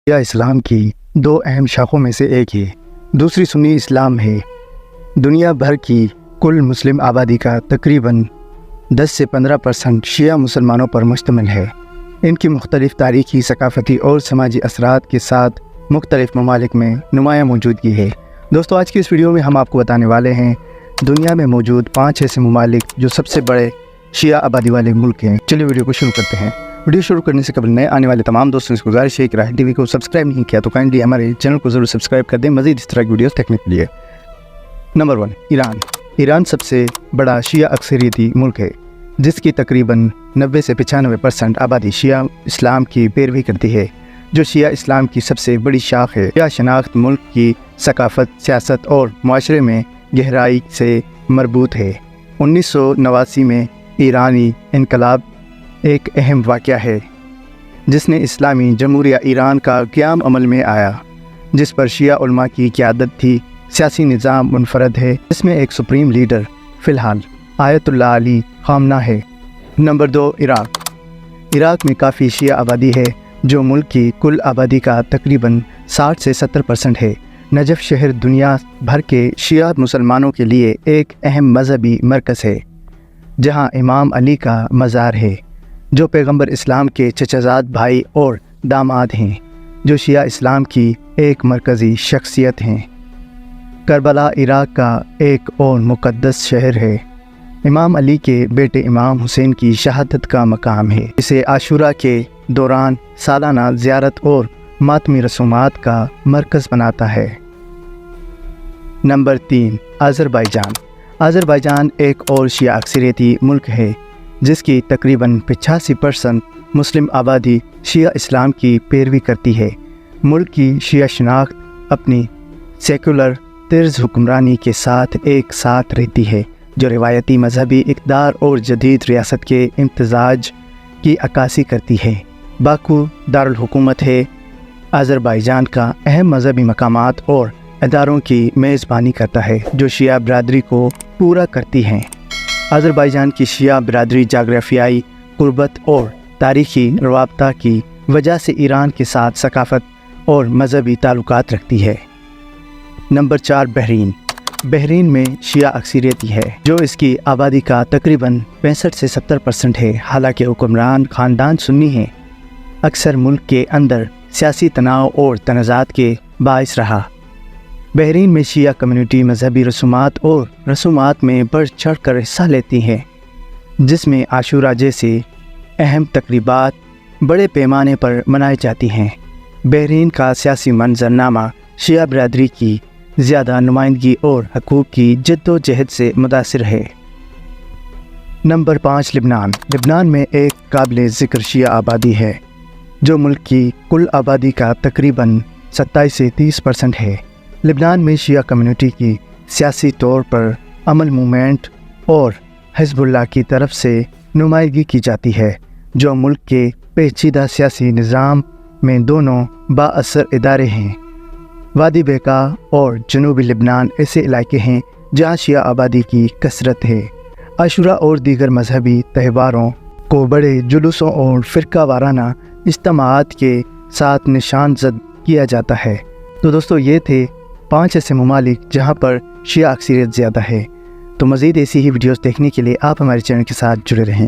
شیعہ اسلام کی دو اہم شاخوں میں سے ایک ہے، دوسری سنی اسلام ہے۔ دنیا بھر کی کل مسلم آبادی کا تقریباً 10 سے 15% شیعہ مسلمانوں پر مشتمل ہے۔ ان کی مختلف تاریخی، ثقافتی اور سماجی اثرات کے ساتھ مختلف ممالک میں نمایاں موجودگی ہے۔ دوستو، آج کی اس ویڈیو میں ہم آپ کو بتانے والے ہیں دنیا میں موجود 5 ایسے ممالک جو سب سے بڑے شیعہ آبادی والے ملک ہیں۔ چلیے ویڈیو کو شروع کرتے ہیں۔ ویڈیو شروع کرنے سے قبل نئے آنے والے تمام دوستوں سے گزارش ہے کہ راہل ٹی وی کو سبسکرائب نہیں کیا تو کائنڈلی ہمارے چینل کو ضرور سبسکرائب کر دیں مزید اس طرح کی ویڈیوز دیکھنے کے لیے۔ نمبر 1، ایران۔ ایران سب سے بڑا شیعہ اکثریتی ملک ہے، جس کی تقریباً 90 سے 95% آبادی شیعہ اسلام کی پیروی کرتی ہے، جو شیعہ اسلام کی سب سے بڑی شاخ ہے۔ شیعہ شناخت ملک کی ثقافت، سیاست اور معاشرے میں گہرائی سے مربوط ہے۔ 1989 میں ایرانی انقلاب ایک اہم واقعہ ہے جس نے اسلامی جمہوریہ ایران کا قیام عمل میں آیا، جس پر شیعہ علماء کی قیادت تھی۔ سیاسی نظام منفرد ہے، جس میں ایک سپریم لیڈر فی الحال آیت اللہ علی خامنہ ہے۔ نمبر 2، عراق۔ عراق میں کافی شیعہ آبادی ہے، جو ملک کی کل آبادی کا تقریباً 60 سے 70% ہے۔ نجف شہر دنیا بھر کے شیعہ مسلمانوں کے لیے ایک اہم مذہبی مرکز ہے، جہاں امام علی کا مزار ہے، جو پیغمبر اسلام کے چچا زاد بھائی اور داماد ہیں، جو شیعہ اسلام کی ایک مرکزی شخصیت ہیں۔ کربلا عراق کا ایک اور مقدس شہر ہے۔ امام علی کے بیٹے امام حسین کی شہادت کا مقام ہے، اسے عاشوراء کے دوران سالانہ زیارت اور ماتمی رسومات کا مرکز بناتا ہے۔ نمبر 3، آذربائیجان۔ آذربائیجان ایک اور شیعہ اکثریتی ملک ہے، جس کی تقریباً 85% مسلم آبادی شیعہ اسلام کی پیروی کرتی ہے۔ ملک کی شیعہ شناخت اپنی سیکولر طرز حکمرانی کے ساتھ ایک ساتھ رہتی ہے، جو روایتی مذہبی اقدار اور جدید ریاست کے امتزاج کی عکاسی کرتی ہے۔ باکو دارالحکومت ہے۔ آذربائیجان کا اہم مذہبی مقامات اور اداروں کی میزبانی کرتا ہے، جو شیعہ برادری کو پورا کرتی ہیں۔ آذربائیجان کی شیعہ برادری جغرافیائی قربت اور تاریخی روابط کی وجہ سے ایران کے ساتھ ثقافت اور مذہبی تعلقات رکھتی ہے۔ نمبر 4، بحرین۔ بحرین میں شیعہ اکثریتی ہے، جو اس کی آبادی کا تقریباً 65 سے 70% ہے۔ حالانکہ حکمران خاندان سنی ہیں، اکثر ملک کے اندر سیاسی تناؤ اور تنازعات کے باعث رہا۔ بحرین میں شیعہ کمیونٹی مذہبی رسومات میں بڑھ چڑھ کر حصہ لیتی ہے، جس میں عاشوراء جیسے اہم تقریبات بڑے پیمانے پر منائی جاتی ہیں۔ بحرین کا سیاسی منظرنامہ شیعہ برادری کی زیادہ نمائندگی اور حقوق کی جد و جہد سے متاثر ہے۔ نمبر 5، لبنان۔ لبنان میں ایک قابل ذکر شیعہ آبادی ہے، جو ملک کی کل آبادی کا تقریباً 27 سے 30% ہے۔ لبنان میں شیعہ کمیونٹی کی سیاسی طور پر عمل موومنٹ اور حزب اللہ کی طرف سے نمائندگی کی جاتی ہے، جو ملک کے پیچیدہ سیاسی نظام میں دونوں بااثر ادارے ہیں۔ وادی بیکا اور جنوبی لبنان ایسے علاقے ہیں جہاں شیعہ آبادی کی کثرت ہے۔ عاشوراء اور دیگر مذہبی تہواروں کو بڑے جلوسوں اور فرقہ وارانہ اجتماعات کے ساتھ نشان زد کیا جاتا ہے۔ تو دوستو، یہ تھے 5 ایسے ممالک جہاں پر شیعہ اکثریت زیادہ ہے۔ تو مزید ایسی ہی ویڈیوز دیکھنے کے لیے آپ ہمارے چینل کے ساتھ جڑے رہیں۔